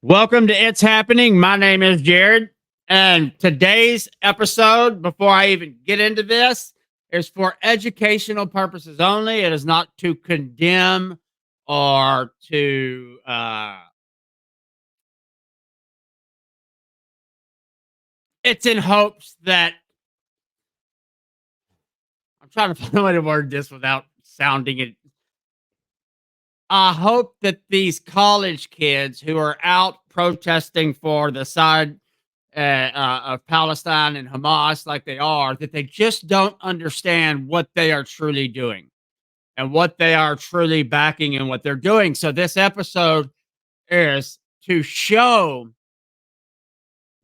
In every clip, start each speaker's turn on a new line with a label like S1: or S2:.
S1: Welcome to It's Happening. My name is Jared. And today's episode, before I even get into this, is for educational purposes only. It is not to condemn or to, it's in hopes that, I'm trying to find a way to word this without sounding it. I hope that these college kids who are out protesting for the side of Palestine and Hamas, like they are, that they just don't understand what they are truly doing and what they are truly backing and what they're doing. So this episode is to show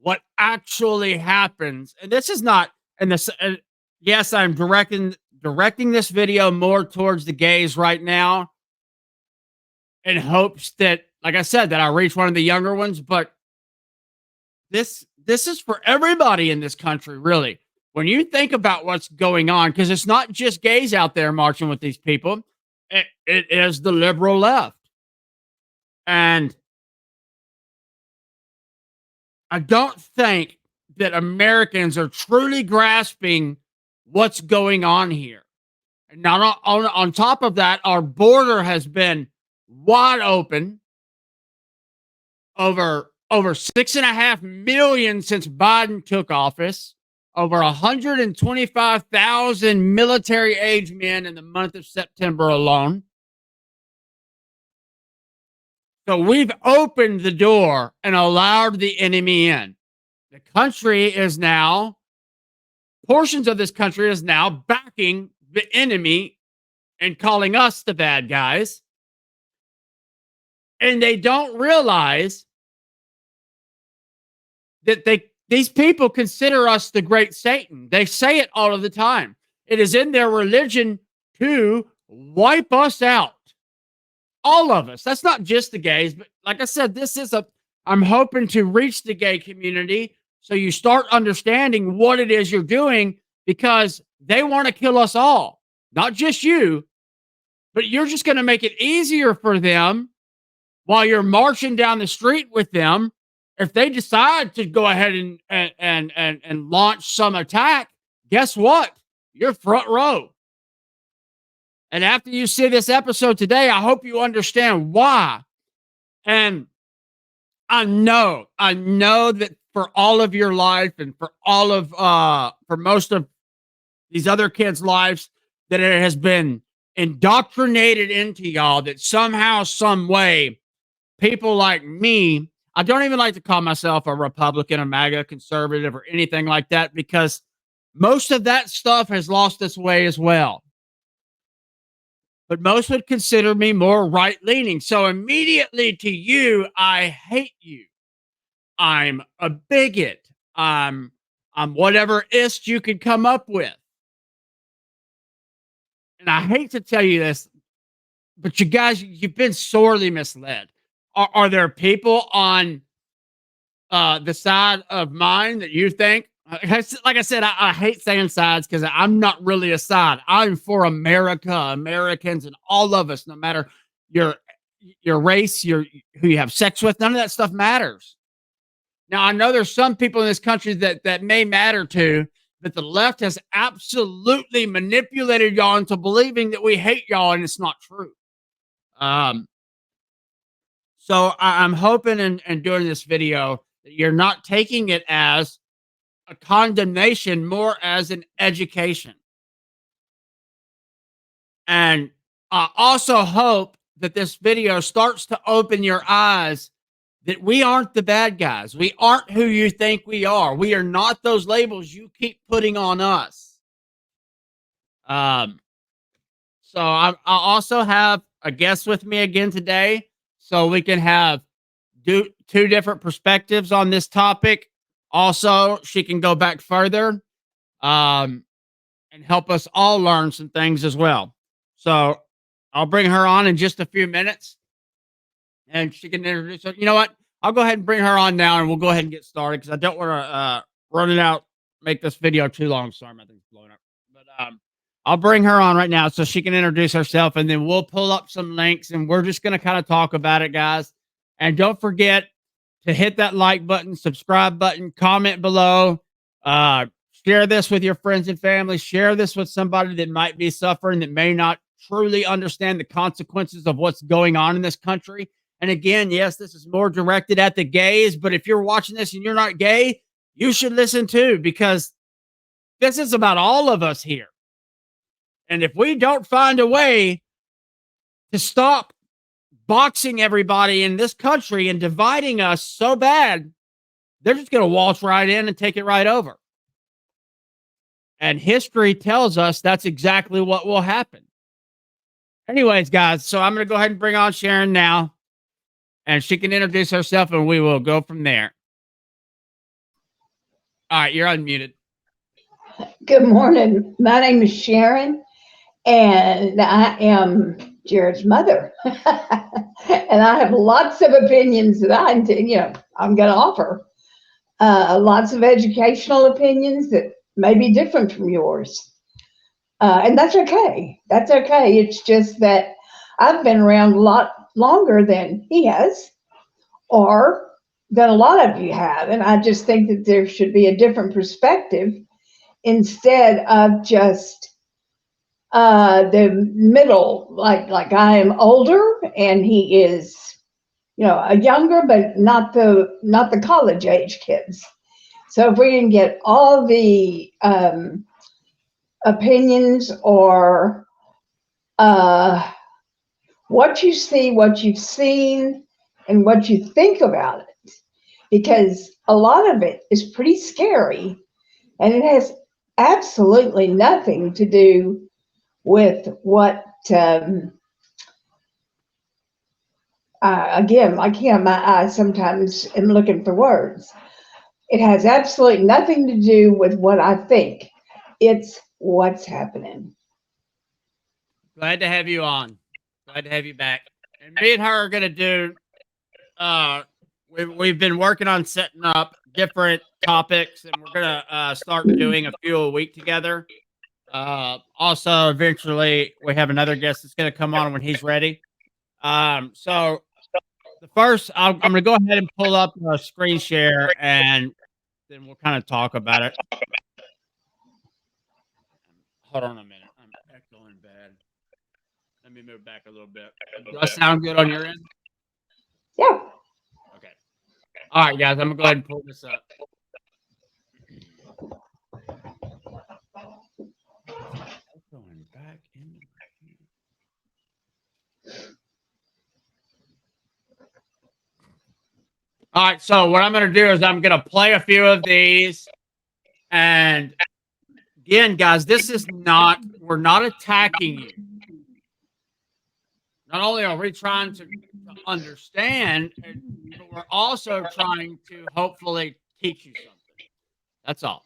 S1: what actually happens. And this is not, and this, yes, I'm directing this video more towards the gays right now in hopes that, like I said, that I reach one of the younger ones, but this is for everybody in this country, really. When you think about what's going on, because it's not just gays out there marching with these people, it is the liberal left. And I don't think that Americans are truly grasping what's going on here. And now, on top of that, our border has been wide open over 6.5 million since Biden took office, over 125,000 military age men in the month of September alone. So we've opened the door and allowed the enemy in. The country is now, portions of this country is now backing the enemy and calling us the bad guys. And they don't realize that these people consider us the great Satan. They say it all of the time. It is in their religion to wipe us out. All of us. That's not just the gays, but like I said, I'm hoping to reach the gay community so you start understanding what it is you're doing, because they want to kill us all. Not just you, but you're just going to make it easier for them while you're marching down the street with them. If they decide to go ahead and launch some attack, guess what? You're front row. And after you see this episode today, I hope you understand why. And I know that for all of your life and for all of for most of these other kids' lives, that it has been indoctrinated into y'all that somehow, some way, people like me, I don't even like to call myself a Republican, a MAGA, conservative, or anything like that, because most of that stuff has lost its way as well. But most would consider me more right-leaning. So immediately to you, I hate you. I'm a bigot. I'm whatever ist you could come up with. And I hate to tell you this, but you guys, you've been sorely misled. Are there people on the side of mine that you think, like I said, I hate saying sides because I'm not really a side. I'm for America, Americans, and all of us, no matter your race, who you have sex with, none of that stuff matters. Now, I know there's some people in this country that may matter to, but the left has absolutely manipulated y'all into believing that we hate y'all, and it's not true. So I'm hoping in doing this video that you're not taking it as a condemnation, more as an education. And I also hope that this video starts to open your eyes that we aren't the bad guys. We aren't who you think we are. We are not those labels you keep putting on us. So I also have a guest with me again today, so we can have two different perspectives on this topic. Also, she can go back further and help us all learn some things as well. So I'll bring her on in just a few minutes, and she can introduce her. You know what? I'll go ahead and bring her on now, and we'll go ahead and get started, because I don't want to run it out, make this video too long. Sorry, my thing's blowing up. But I'll bring her on right now so she can introduce herself, and then we'll pull up some links, and we're just going to kind of talk about it, guys. And don't forget, to hit that like button, subscribe button, comment below, share this with your friends and family, share this with somebody that might be suffering, that may not truly understand the consequences of what's going on in this country. And again, yes, this is more directed at the gays, but if you're watching this and you're not gay, you should listen too, because this is about all of us here. And if we don't find a way to stop boxing everybody in this country and dividing us so bad, they're just going to waltz right in and take it right over. And history tells us that's exactly what will happen. Anyways, guys, so I'm going to go ahead and bring on Sharon now, and she can introduce herself and we will go from there. All right, you're unmuted.
S2: Good morning. My name is Sharon, and I am Jared's mother. And I have lots of opinions that I'm going to offer. Lots of educational opinions that may be different from yours. And that's okay. That's okay. It's just that I've been around a lot longer than he has, or than a lot of you have. And I just think that there should be a different perspective instead of just the middle, like I am older and he is, a younger, but not the college age kids. So if we can get all the opinions or what you see, what you've seen, and what you think about it, because a lot of it is pretty scary, and it has absolutely nothing to do with what, again, like him, I sometimes am looking for words. It has absolutely nothing to do with what I think. It's what's happening.
S1: Glad to have you on. Glad to have you back. And me and her are going to do, we've been working on setting up different topics, and we're going to start doing a few a week together. Also, eventually, we have another guest that's going to come on when he's ready. So the first, I'm going to go ahead and pull up a screen share, and then we'll kind of talk about it. Hold on a minute. I'm echoing bad. Let me move back a little bit. Does that sound good on your end?
S2: Yeah.
S1: Okay. All right, guys, I'm going to go ahead and pull this up. Going back in. All right, so what I'm going to do is I'm going to play a few of these. And again, guys, we're not attacking you. Not only are we trying to understand, but we're also trying to hopefully teach you something. That's all.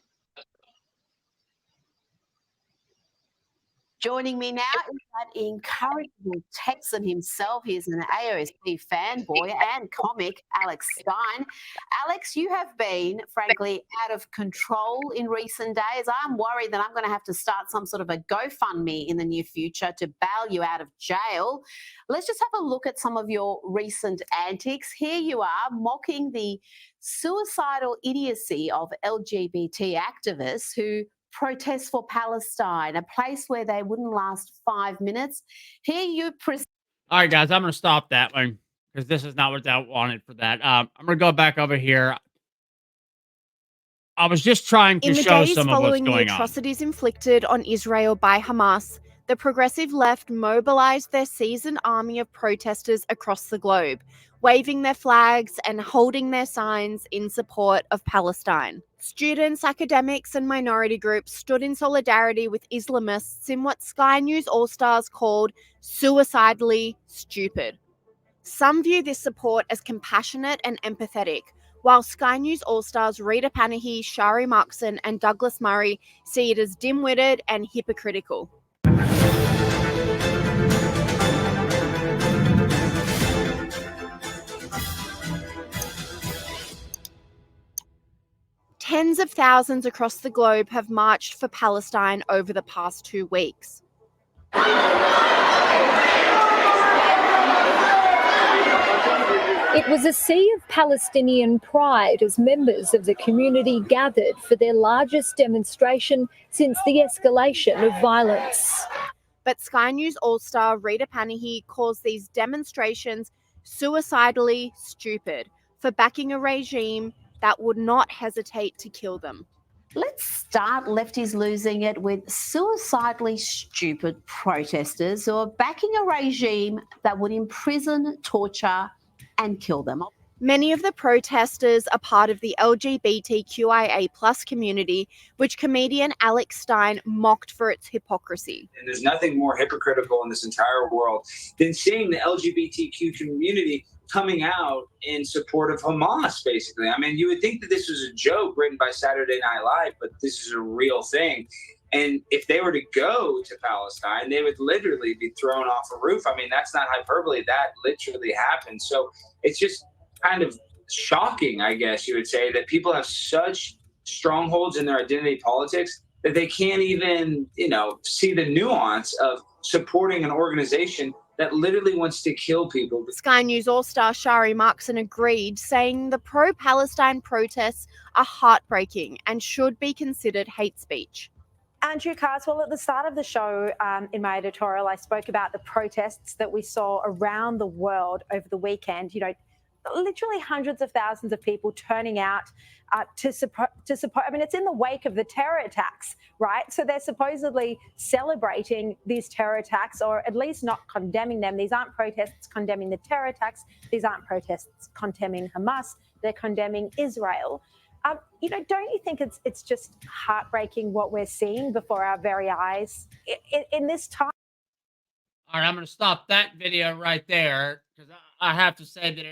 S3: Joining me now is that incorrigible Texan himself. He's an AOSP fanboy and comic, Alex Stein. Alex, you have been, frankly, out of control in recent days. I'm worried that I'm going to have to start some sort of a GoFundMe in the near future to bail you out of jail. Let's just have a look at some of your recent antics. Here you are mocking the suicidal idiocy of LGBT activists who protest for Palestine, a place where they wouldn't last 5 minutes. Here you
S1: all right, guys, I'm going to stop that one because this is not what I wanted for that. I'm going to go back over here. I was just trying to show some of what's going on. In the days following the
S4: atrocities inflicted on Israel by Hamas, the progressive left mobilized their seasoned army of protesters across the globe, waving their flags and holding their signs in support of Palestine. Students, academics, and minority groups stood in solidarity with Islamists in what Sky News All-Stars called suicidally stupid. Some view this support as compassionate and empathetic, while Sky News All-Stars Rita Panahi, Shari Markson, and Douglas Murray see it as dim-witted and hypocritical. Tens of thousands across the globe have marched for Palestine over the past 2 weeks.
S5: It was a sea of Palestinian pride as members of the community gathered for their largest demonstration since the escalation of violence.
S4: But Sky News All-Star Rita Panahi calls these demonstrations suicidally stupid for backing a regime that would not hesitate to kill them.
S3: Let's start Lefties Losing It with suicidally stupid protesters who are backing a regime that would imprison, torture, and kill them.
S4: Many of the protesters are part of the LGBTQIA+ community, which comedian Alex Stein mocked for its hypocrisy.
S6: And there's nothing more hypocritical in this entire world than seeing the LGBTQ community coming out in support of Hamas, basically. I mean, you would think that this was a joke written by Saturday Night Live, but this is a real thing. And if they were to go to Palestine, they would literally be thrown off a roof. I mean, that's not hyperbole. That literally happened. So it's just kind of shocking, I guess you would say, that people have such strongholds in their identity politics that they can't even, see the nuance of supporting an organization that literally wants to kill people.
S4: Sky News All-Star Shari Markson agreed, saying the pro-Palestine protests are heartbreaking and should be considered hate speech.
S7: Andrew Carswell, at the start of the show, in my editorial, I spoke about the protests that we saw around the world over the weekend. Literally hundreds of thousands of people turning out to support. I mean, it's in the wake of the terror attacks, right? So they're supposedly celebrating these terror attacks, or at least not condemning them. These aren't protests condemning the terror attacks. These aren't protests condemning Hamas. They're condemning Israel. Don't you think it's just heartbreaking what we're seeing before our very eyes in this time?
S1: All right, I'm going to stop that video right there because I have to say that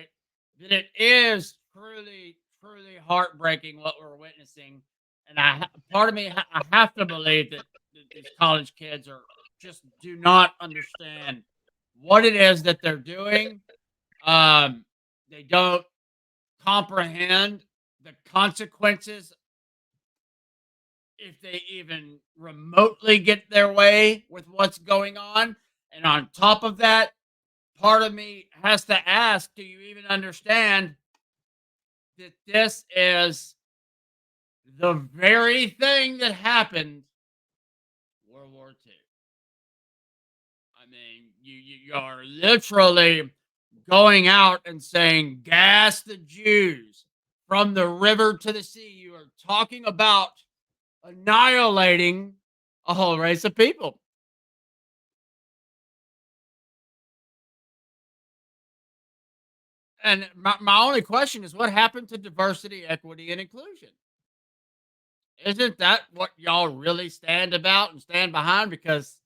S1: it is truly, truly heartbreaking what we're witnessing. And part of me, I have to believe that these college kids do not understand what it is that they're doing. They don't comprehend the consequences if they even remotely get their way with what's going on. And on top of that, part of me has to ask, do you even understand that this is the very thing that happened World War II? I mean, you are literally going out and saying, gas the Jews from the river to the sea. You are talking about annihilating a whole race of people. And my only question is, what happened to diversity, equity, and inclusion? Isn't that what y'all really stand about and stand behind? Because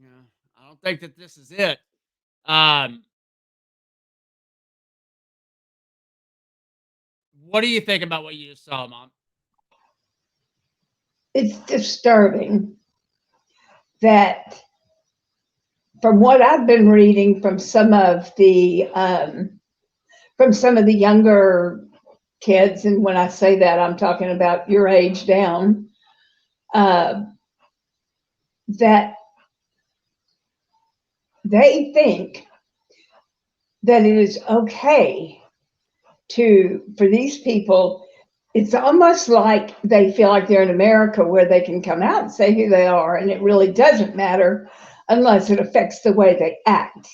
S1: I don't think that this is it. What do you think about what you just saw, Mom?
S2: It's disturbing that, from what I've been reading from some of the younger kids, and when I say that, I'm talking about your age down, that they think that it is okay for these people. It's almost like they feel like they're in America, where they can come out and say who they are, and it really doesn't matter unless it affects the way they act.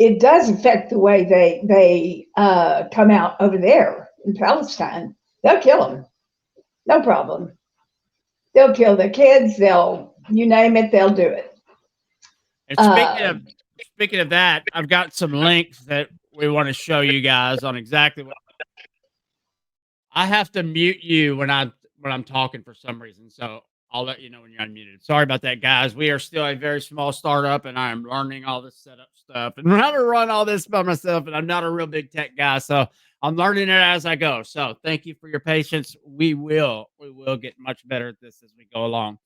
S2: It does affect the way they come out over there in Palestine. They'll kill them, no problem. They'll kill their kids. You name it, they'll do it.
S1: And speaking of that, I've got some links that we want to show you guys on exactly what. I have to mute you when I'm talking for some reason, so I'll let you know when you're unmuted. Sorry about that, guys. We are still a very small startup, and I am learning all this setup stuff and how to run all this by myself, and I'm not a real big tech guy, so I'm learning it as I go. So thank you for your patience. We will get much better at this as we go along.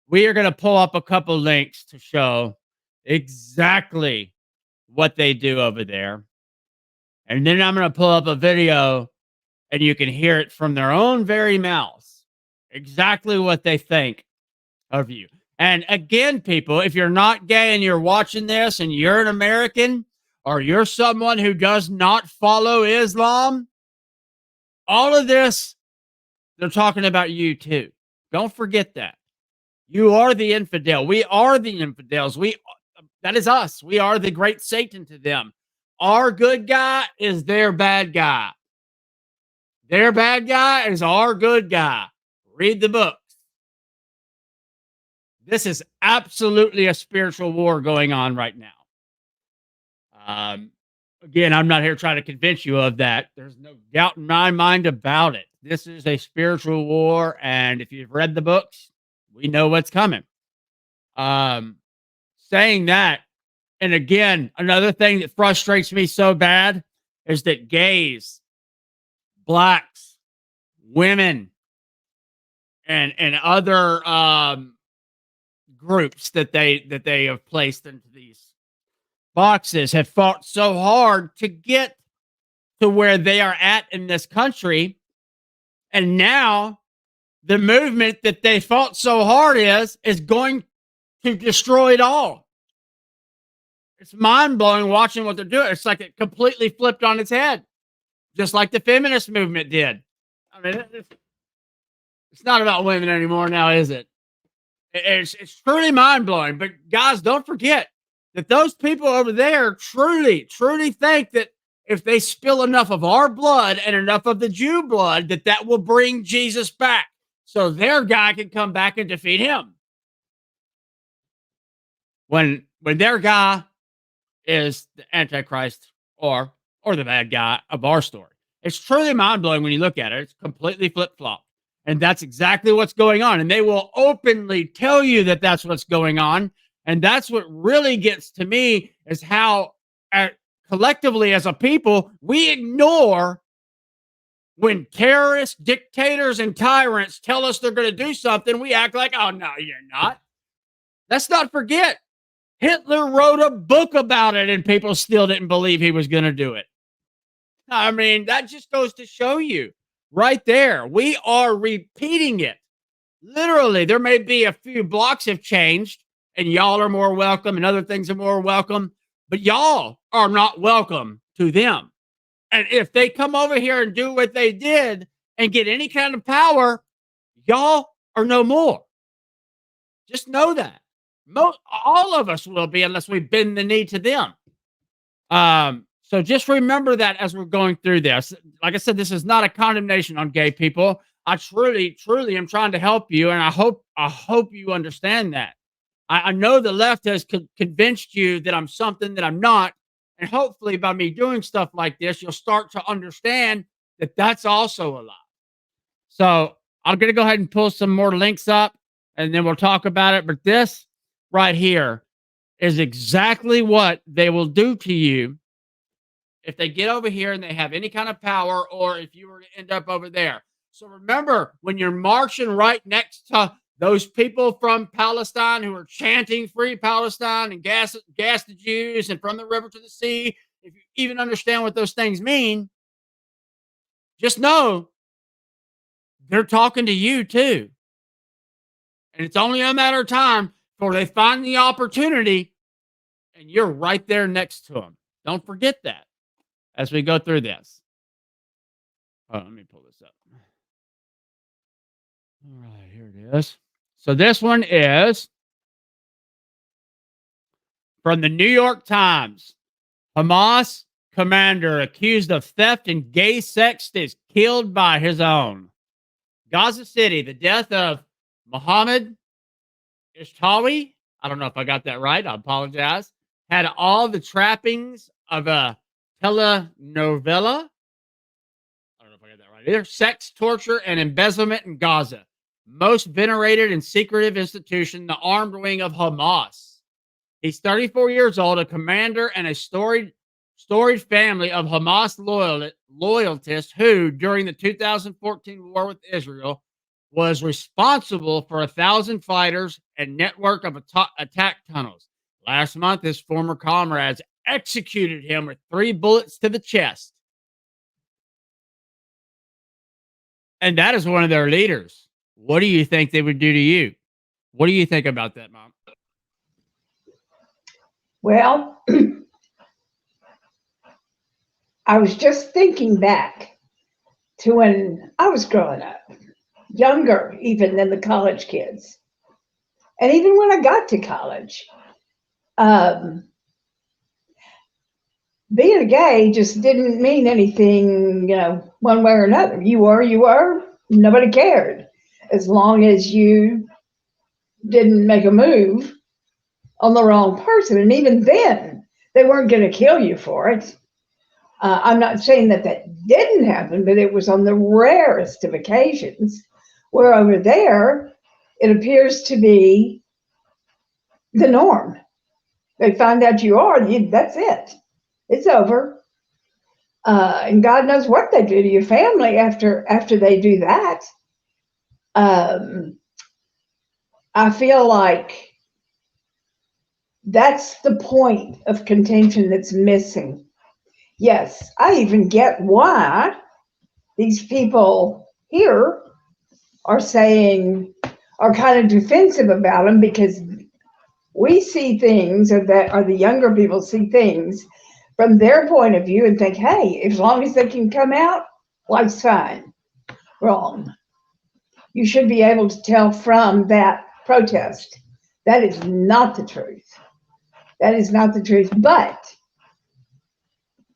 S1: We are going to pull up a couple links to show exactly what they do over there. And then I'm going to pull up a video, and you can hear it from their own very mouths, exactly what they think of you. And again, people, if you're not gay and you're watching this and you're an American, or you're someone who does not follow Islam, all of this, they're talking about you too. Don't forget that. You are the infidel. We are the infidels. That is us. We are the great Satan to them. Our good guy is their bad guy. Their bad guy is our good guy. Read the books. This is absolutely a spiritual war going on right now. Again, I'm not here trying to convince you of that. There's no doubt in my mind about it. This is a spiritual war, and if you've read the books, we know what's coming. Saying that, and again, another thing that frustrates me so bad is that gays, blacks, women, and other groups that they have placed into these boxes have fought so hard to get to where they are at in this country, and now the movement that they fought so hard is going to destroy it all. It's mind-blowing watching what they're doing. It's like it completely flipped on its head, just like the feminist movement did. I mean, it's not about women anymore now, is it? It's truly mind-blowing. But guys, don't forget that those people over there truly think that if they spill enough of our blood and enough of the Jew blood, that will bring Jesus back, so their guy can come back and defeat him. When their guy is the Antichrist or the bad guy of our story. It's truly mind-blowing when you look at it. It's completely flip-flop. And that's exactly what's going on. And they will openly tell you that that's what's going on. And that's what really gets to me, is how collectively as a people, we ignore when terrorists, dictators, and tyrants tell us they're going to do something. We act like, oh, no, you're not. Let's not forget, Hitler wrote a book about it and people still didn't believe he was going to do it. I mean, that just goes to show you right there. We are repeating it. Literally, there may be a few blocks have changed and y'all are more welcome and other things are more welcome, but y'all are not welcome to them. And if they come over here and do what they did and get any kind of power, y'all are no more. Just know that. All of us will be, unless we bend the knee to them. So just remember that as we're going through this. Like I said, this is not a condemnation on gay people. I truly am trying to help you, and I hope you understand that. I know the left has convinced you that I'm something that I'm not, and hopefully by me doing stuff like this, you'll start to understand that that's also a lie. So I'm going to go ahead and pull some more links up, and then we'll talk about it. But this right here is exactly what they will do to you if they get over here and they have any kind of power, or if you were to end up over there. So remember, when you're marching right next to those people from Palestine who are chanting free Palestine and gas the Jews and from the river to the sea, if you even understand what those things mean, just know they're talking to you too. And it's only a matter of time before they find the opportunity and you're right there next to them. Don't forget that as we go through this. Oh, let me pull this up. All right, here it is. So this one is from the New York Times. Hamas commander accused of theft and gay sex is killed by his own. Gaza City, the death of Mohammed Ishtawi, I don't know if I got that right, I apologize, had all the trappings of a telenovela. I don't know if I got that right either. Sex, torture, and embezzlement in Gaza. Most venerated and secretive institution, the armed wing of Hamas. He's 34 years old, a commander, and a storied family of Hamas loyalists who, during the 2014 war with Israel, was responsible for 1,000 fighters and network of attack tunnels. Last month, his former comrades executed him with 3 bullets to the chest. And that is one of their leaders. What do you think they would do to you? What do you think about that, Mom?
S2: Well, I was just thinking back to when I was growing up, younger even than the college kids. And even when I got to college, being a gay just didn't mean anything, one way or another. You were, nobody cared. As long as you didn't make a move on the wrong person. And even then, they weren't going to kill you for it. I'm not saying that didn't happen, but it was on the rarest of occasions, where over there, it appears to be the norm. They find out you are, that's it. It's over. And God knows what they do to your family after they do that. I feel like that's the point of contention that's missing. Yes, I even get why these people here are kind of defensive about them, because we see things, or the younger people see things from their point of view and think, hey, as long as they can come out, life's fine. Wrong. You should be able to tell from that protest. That is not the truth. That is not the truth. But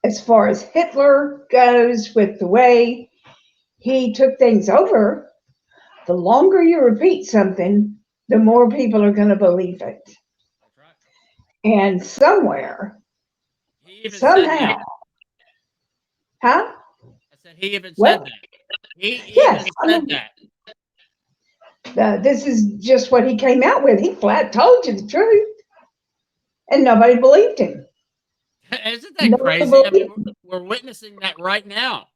S2: as far as Hitler goes, with the way he took things over, the longer you repeat something, the more people are going to believe it.
S1: That's right.
S2: And somewhere,
S1: He even
S2: somehow,
S1: said that.
S2: huh?
S1: I said he even
S2: What?
S1: said that. He
S2: Yes,
S1: even said that.
S2: This is just what he came out with. He flat told you the truth, and nobody believed him.
S1: Isn't that
S2: Nobody
S1: crazy? I mean,
S2: believed
S1: we're witnessing that right now.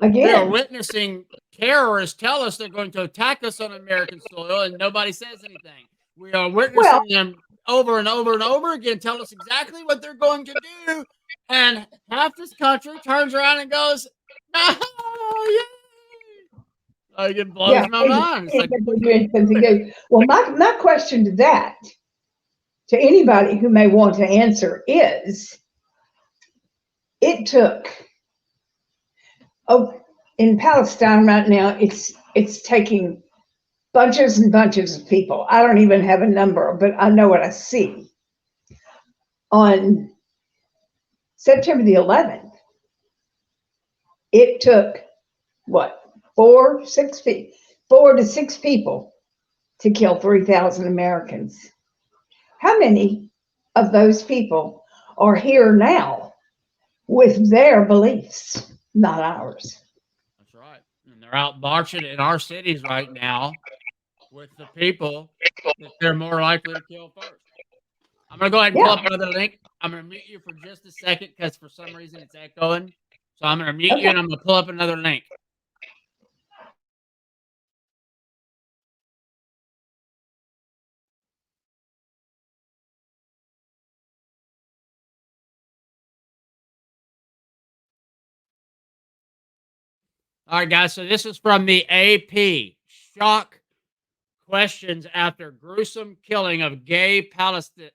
S2: him.
S1: We are
S2: Again,
S1: witnessing terrorists tell us they're going to attack us on American soil, and nobody says anything. We are
S2: well,
S1: witnessing them over and over and over again tell us exactly what they're going to do, and half this country turns around and goes, "No, yay!" Like, it blows
S2: yeah,
S1: my mind. It's like,
S2: they're doing something good. Well, my question to that, to anybody who may want to answer, is it took, in Palestine right now, it's taking bunches and bunches of people. I don't even have a number, but I know what I see. On September the 11th, it took, what, 4 to 6 people to kill 3,000 Americans. How many of those people are here now with their beliefs, not ours?
S1: that's right. And they're out marching in our cities right now with the people that they're more likely to kill first. I'm going to go ahead and pull
S2: Yeah,
S1: up another link. I'm going to mute you for just a second because for some reason it's echoing. So I'm going to mute you
S2: okay.
S1: and I'm going to pull up another link. All right, guys. So this is from the AP. Shock questions after gruesome killing of gay Palestinian.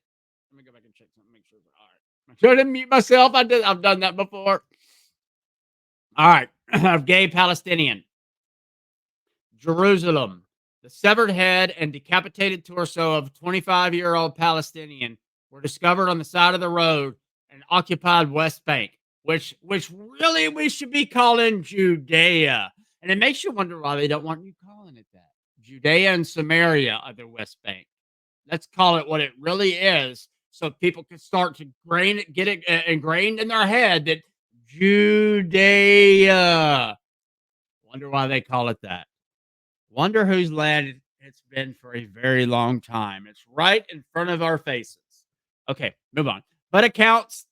S1: Let me go back and check something. Make sure. All right. I shouldn't mute myself. I've done that before. All right. Of gay Palestinian. Jerusalem. The severed head and decapitated torso of a 25-year-old Palestinian were discovered on the side of the road in occupied West Bank, which really we should be calling Judea. And it makes you wonder why they don't want you calling it that. Judea and Samaria are the West Bank. Let's call it what it really is, so people can start to get it ingrained in their head that Judea. Wonder why they call it that. Wonder whose land it's been for a very long time. It's right in front of our faces. Okay, move on. But accounts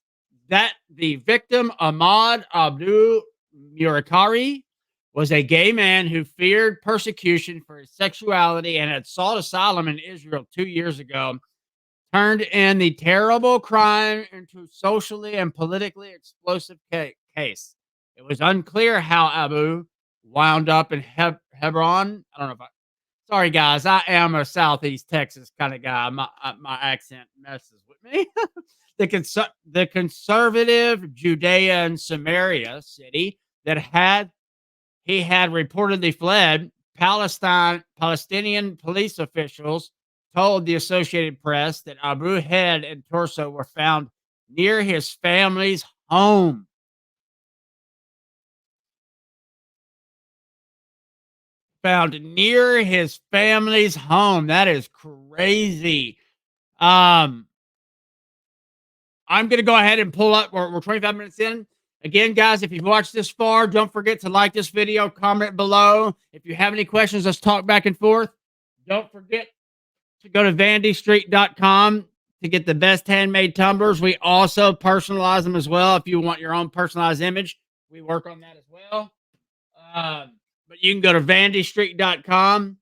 S1: that the victim, Ahmad Abdul Murakari, was a gay man who feared persecution for his sexuality and had sought asylum in Israel 2 years ago, turned in the terrible crime into socially and politically explosive case. It was unclear how Abu wound up in Hebron. I don't know if sorry, guys. I am a Southeast Texas kind of guy. My accent messes with me. the conservative Judea and Samaria city that he had reportedly fled. Palestinian police officials told the Associated Press that Abu's head and torso were found near his family's home. Found near his family's home. That is crazy. I'm going to go ahead and pull up. We're 25 minutes in. Again, guys, if you've watched this far, don't forget to like this video, comment below. If you have any questions, let's talk back and forth. Don't forget to go to vandystreet.com to get the best handmade tumblers. We also personalize them as well. If you want your own personalized image, we work on that as well. But you can go to vandystreet.com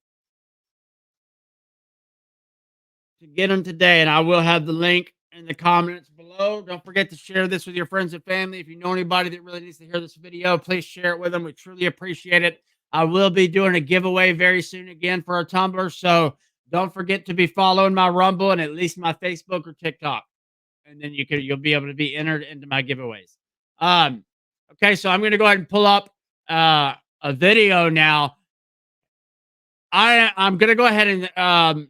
S1: to get them today, and I will have the link in the comments below. Don't forget to share this with your friends and family. If you know anybody that really needs to hear this video, please share it with them. We truly appreciate it. I will be doing a giveaway very soon again for a tumbler, so don't forget to be following my Rumble and at least my Facebook or TikTok, and then you'll be able to be entered into my giveaways. Okay, so I'm going to go ahead and pull up a video now. I'm going to go ahead and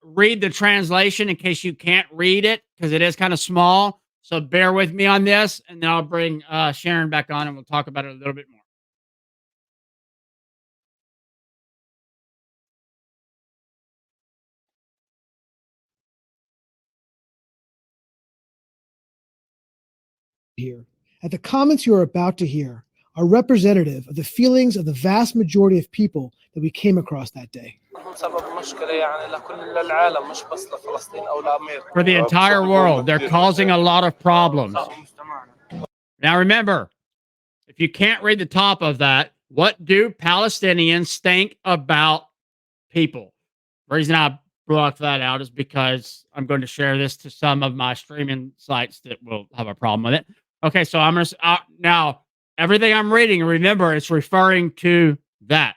S1: read the translation in case you can't read it, because it is kind of small. So bear with me on this, and then I'll bring Sharon back on and we'll talk about it a little bit more.
S8: Here, and the comments you are about to hear are representative of the feelings of the vast majority of people that we came across that day.
S1: For the entire world, they're causing a lot of problems. Now remember, if you can't read the top of that, what do Palestinians think about people? The reason I brought that out is because I'm going to share this to some of my streaming sites that will have a problem with it. Okay, so I'm going to now everything I'm reading, remember, it's referring to that.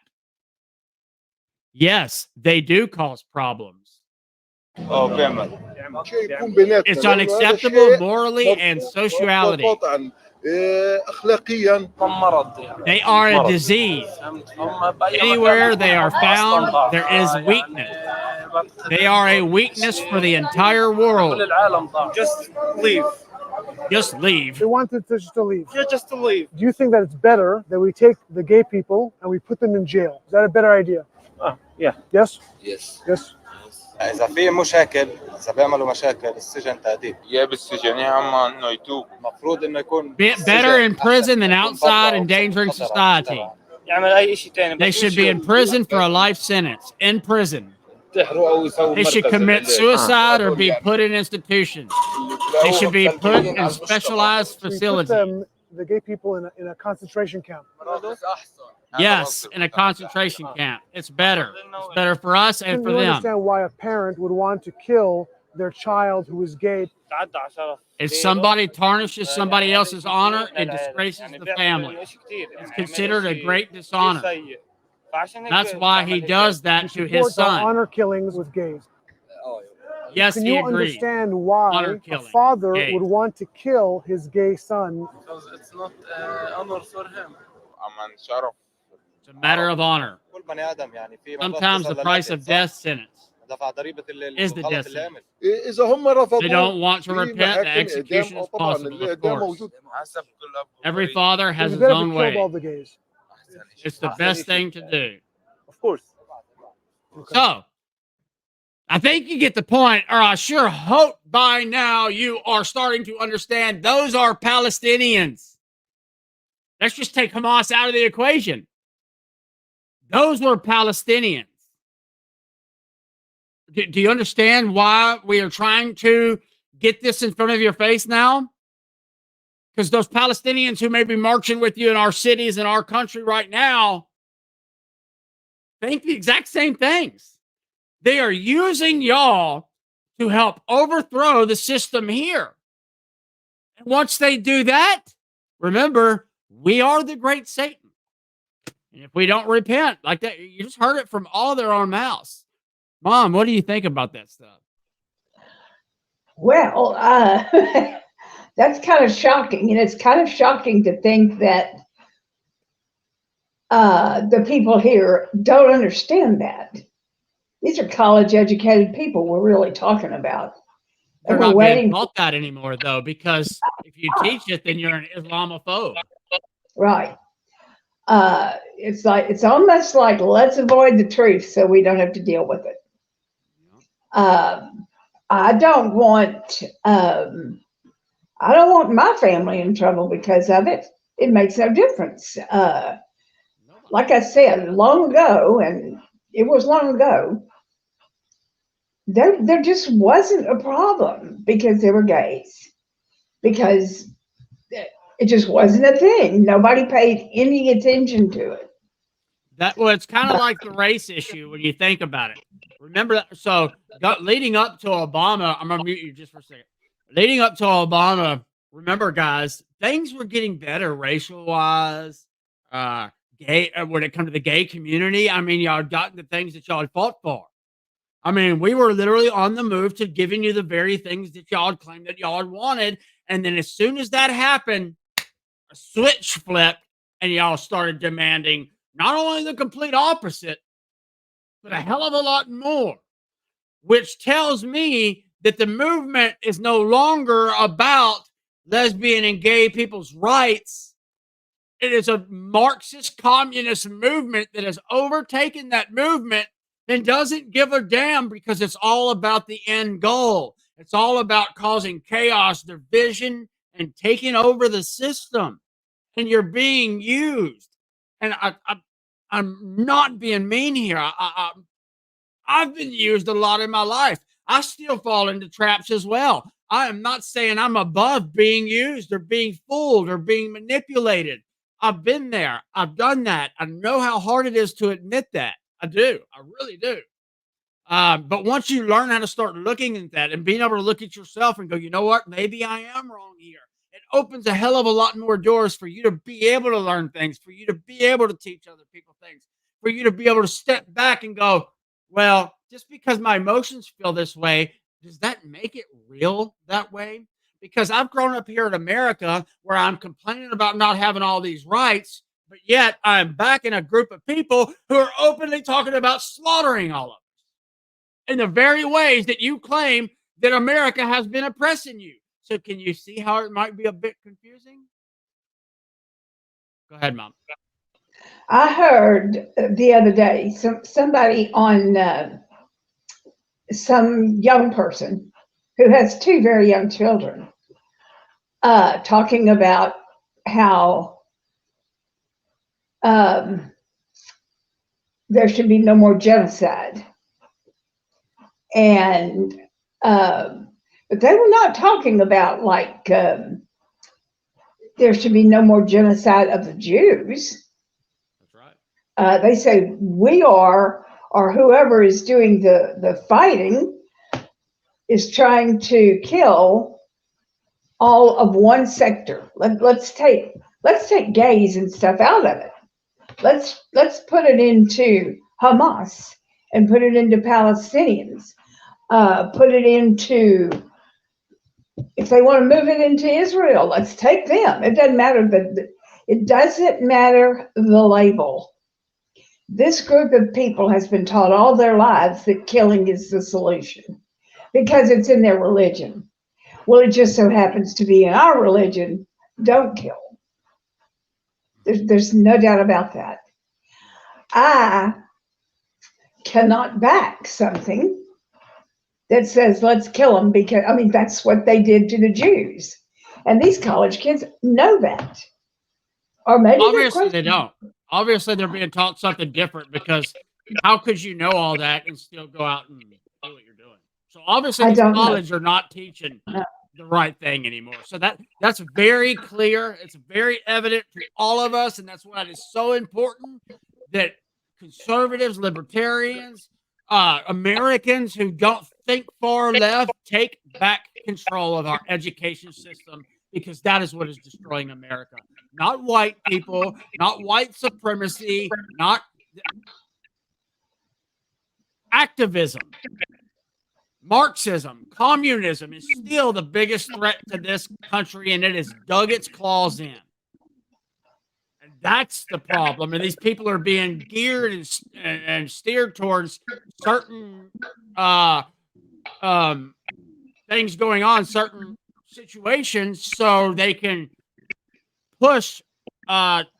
S1: Yes, they do cause problems. It's unacceptable morally and sociality. They are a disease. Anywhere they are found, there is weakness. They are a weakness for the entire world.
S9: Just leave.
S1: Just leave.
S8: They wanted to just to leave.
S9: Yeah, just to leave.
S8: Do you think that it's better that we take the gay people and we put them in jail? Is that a better idea?
S9: Yeah.
S8: Yes?
S10: Yes.
S8: Yes.
S10: إذا في مشاكل إذا بيعملوا مشاكل السجن تأديب. يا بالسجن يا عم إنه يتوب. المفروض إنه يكون.
S1: Better in prison than outside endangering society.
S9: يعمل أي شيء تاني.
S1: They should be in prison for a life sentence. In prison. They should commit suicide or be put in institutions. They should be put in specialized facilities.
S8: The gay people in a concentration camp.
S1: Yes, in a concentration camp. It's better. It's better for us and for
S8: them. I
S1: them.
S8: Understand why a parent would want to kill their child who is gay.
S1: If somebody tarnishes somebody else's honor, it disgraces the family. It's considered a great dishonor. That's why he does that to his son.
S8: Honor killings with gays.
S1: Yes,
S8: Can
S1: he
S8: you
S1: agrees.
S8: Understand why a father would want to kill his gay son?
S9: Because it's not honor for him.
S1: It's a matter of honor. Sometimes the price of death sentence is the death sentence. They don't want to repent. The execution is possible, of course. Every father has his own way. It's the best thing to do.
S9: Of course.
S1: So, I think you get the point, or I sure hope by now you are starting to understand those are Palestinians. Let's just take Hamas out of the equation. Those were Palestinians. Do you understand why we are trying to get this in front of your face now? Because those Palestinians who may be marching with you in our cities and our country right now think the exact same things. They are using y'all to help overthrow the system here. And once they do that, remember, we are the great Satan. And if we don't repent like that, you just heard it from all their own mouths. Mom, what do you think about that stuff?
S2: Well, that's kind of shocking. And it's kind of shocking to think that the people here don't understand that. These are college educated people we're really talking about.
S1: They're
S2: And we're
S1: not being
S2: waiting.
S1: taught that anymore, though, because if you teach it, then you're an Islamophobe.
S2: Right. It's almost like let's avoid the truth so we don't have to deal with it. I don't want my family in trouble because of it. It makes no difference. Like I said, long ago, and it was long ago, there just wasn't a problem because they were gays. Because it just wasn't a thing. Nobody paid any attention to it.
S1: Well, it's kind of like the race issue when you think about it. Remember that? So, leading up to Obama, I'm gonna mute you just for a second. Leading up to Obama, remember, guys, things were getting better racial wise. Gay when it comes to the gay community. I mean, y'all had gotten the things that y'all had fought for. I mean, we were literally on the move to giving you the very things that y'all had claimed that y'all had wanted. And then as soon as that happened, a switch flipped and y'all started demanding not only the complete opposite, but a hell of a lot more, which tells me that the movement is no longer about lesbian and gay people's rights. It is a Marxist communist movement that has overtaken that movement and doesn't give a damn because it's all about the end goal. It's all about causing chaos, division, and taking over the system. And you're being used. And I'm not being mean here. I've been used a lot in my life. I still fall into traps as well. I am not saying I'm above being used or being fooled or being manipulated. I've been there. I've done that. I know how hard it is to admit that. I do. I really do. But once you learn how to start looking at that and being able to look at yourself and go, you know what? Maybe I am wrong here. It opens a hell of a lot more doors for you to be able to learn things, for you to be able to teach other people things, for you to be able to step back and go, well, just because my emotions feel this way, does that make it real that way? Because I've grown up here in America where I'm complaining about not having all these rights, but yet I'm back in a group of people who are openly talking about slaughtering all of us in the very ways that you claim that America has been oppressing you. So can you see how it might be a bit confusing? Go ahead, Mom.
S2: I heard the other day somebody on some young person who has two very young children talking about how there should be no more genocide. And but they were not talking about like there should be no more genocide of the Jews.
S1: That's right.
S2: They say we are, or whoever is doing the fighting is trying to kill all of one sector. Let's take gays and stuff out of it. Let's put it into Hamas and put it into Palestinians. Put it into, if they want to move it into Israel, let's take them. It doesn't matter. It doesn't matter the label. This group of people has been taught all their lives that killing is the solution because it's in their religion. Well, it just so happens to be in our religion, don't kill. There's no doubt about that. I cannot back something that says let's kill them because, I mean, that's what they did to the Jews. And these college kids know that. Or maybe
S1: obviously they don't. Obviously they're being taught something different because how could you know all that and still go out and do what you're doing? So obviously these colleges are not teaching the right thing anymore. So that's very clear. It's very evident to all of us. And that's why it is so important that conservatives, libertarians, Americans who don't think far left take back control of our education system because that is what is destroying America. Not white people, not white supremacy, not activism. Marxism, communism is still the biggest threat to this country, and it has dug its claws in. And that's the problem. And these people are being geared and steered towards certain things going on, certain situations, so they can push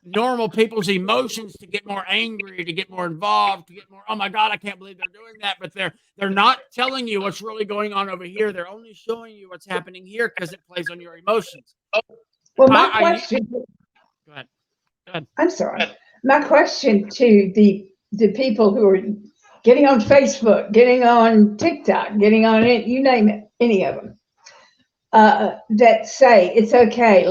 S1: normal people's emotions to get more angry, to get more involved, to get more, oh my God, I can't believe they're doing that. But they're not telling you what's really going on over here. They're only showing you what's happening here because it plays on your emotions.
S2: Well, my question.
S1: Go ahead. Go ahead.
S2: I'm sorry. My question to the people who are getting on Facebook, getting on TikTok, getting on it, you name it, any of them, that say it's okay.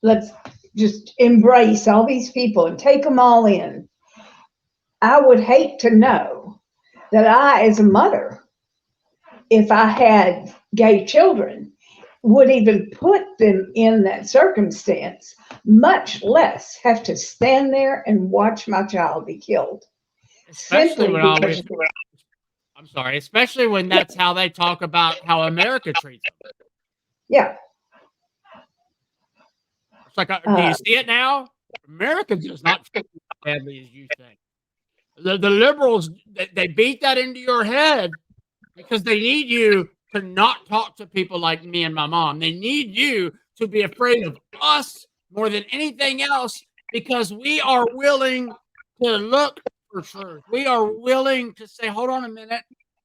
S2: Let's just embrace all these people and take them all in. I would hate to know that I, as a mother, if I had gay children, would even put them in that circumstance, much less have to stand there and watch my child be killed.
S1: Especially when that's how they talk about how America treats them.
S2: Yeah.
S1: It's like, do you see it now? America does not treat you as badly as you think. The liberals, they beat that into your head because they need you to not talk to people like me and my mom. They need you to be afraid of us more than anything else because we are willing to look for truth. We are willing to say, hold on a minute,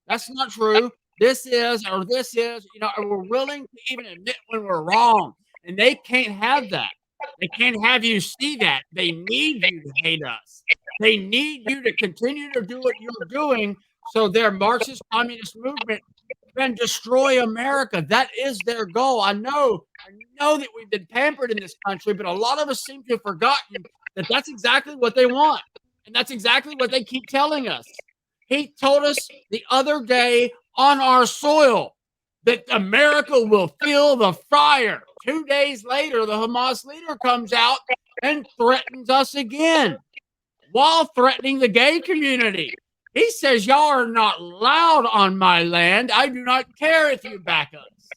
S1: that's not true. This is, we're willing to even admit when we're wrong. And they can't have that. They can't have you see that. They need you to hate us. They need you to continue to do what you're doing so their Marxist communist movement can destroy America. That is their goal. I know that we've been pampered in this country, but a lot of us seem to have forgotten that that's exactly what they want. And that's exactly what they keep telling us. He told us the other day on our soil that America will feel the fire. 2 days later, the Hamas leader comes out and threatens us again while threatening the gay community. He says, y'all are not allowed on my land. I do not care if you back us.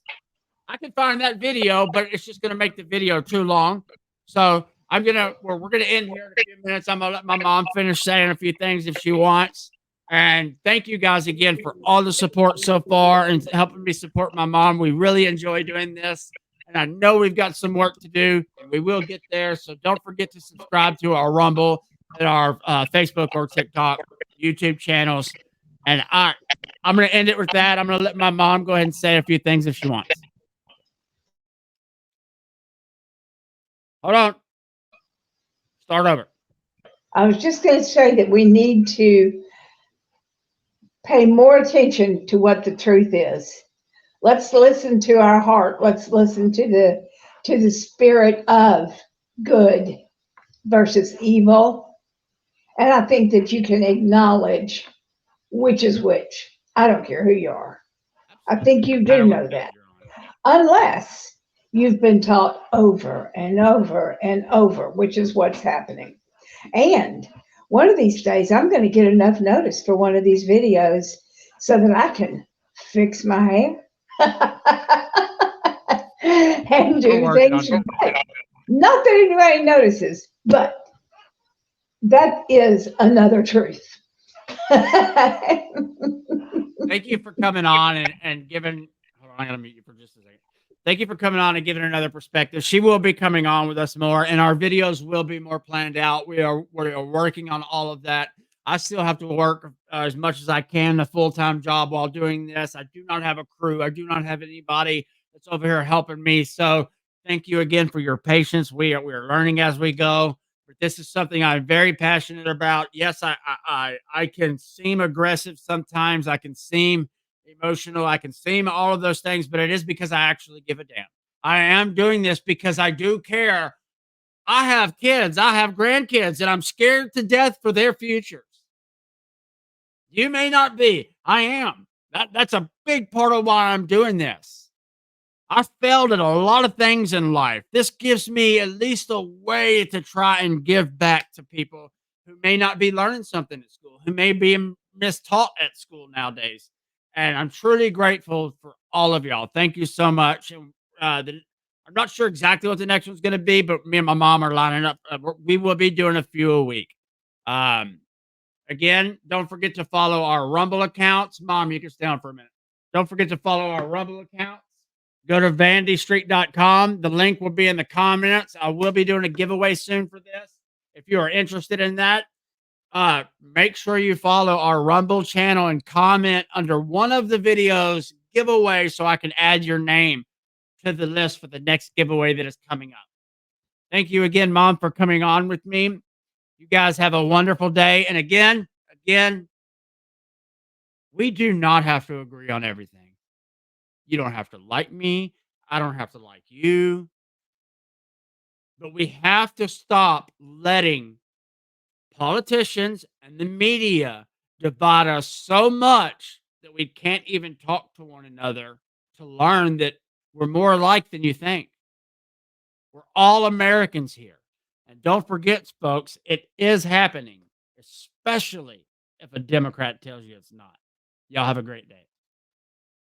S1: I can find that video, but it's just going to make the video too long. So we're going to end here in a few minutes. I'm going to let my mom finish saying a few things if she wants. And thank you guys again for all the support so far and helping me support my mom. We really enjoy doing this. And I know we've got some work to do, and we will get there. So don't forget to subscribe to our Rumble and our Facebook or TikTok, YouTube channels. And I'm going to end it with that. I'm going to let my mom go ahead and say a few things if she wants. Hold on. Start over.
S2: I was just going to say that we need to pay more attention to what the truth is. Let's listen to our heart. Let's listen to the spirit of good versus evil. And I think that you can acknowledge which is which. I don't care who you are. I think you do know that. Unless you've been taught over and over and over, which is what's happening. And one of these days, I'm going to get enough notice for one of these videos so that I can fix my hair and do things right. Not that anybody notices, but that is another truth.
S1: Thank you for coming on and giving. Hold on, I'm going to mute you for just a second. Thank you for coming on and giving another perspective. She will be coming on with us more, and our videos will be more planned out. We are working on all of that. I still have to work as much as I can, a full-time job while doing this. I do not have a crew. I do not have anybody that's over here helping me. So thank you again for your patience. We are learning as we go. But this is something I'm very passionate about. Yes, I can seem aggressive sometimes. I can seem emotional. I can seem all of those things, but it is because I actually give a damn. I am doing this because I do care. I have kids. I have grandkids, and I'm scared to death for their futures. You may not be. I am. That's a big part of why I'm doing this. I failed at a lot of things in life. This gives me at least a way to try and give back to people who may not be learning something at school, who may be mistaught at school nowadays. And I'm truly grateful for all of y'all. Thank you so much. And I'm not sure exactly what the next one's going to be, but me and my mom are lining up. We will be doing a few a week. Again, don't forget to follow our Rumble accounts. Mom, you can stay on for a minute. Don't forget to follow our Rumble accounts. Go to vandystreet.com. The link will be in the comments. I will be doing a giveaway soon for this. If you are interested in that, make sure you follow our Rumble channel and comment under one of the videos giveaway so I can add your name to the list for the next giveaway that is coming up. Thank you again, Mom, for coming on with me. You guys have a wonderful day. And again, we do not have to agree on everything. You don't have to like me. I don't have to like you. But we have to stop letting politicians and the media divide us so much that we can't even talk to one another to learn that we're more alike than you think. We're all Americans here. And don't forget, folks, it is happening, especially if a Democrat tells you it's not. Y'all have a great day.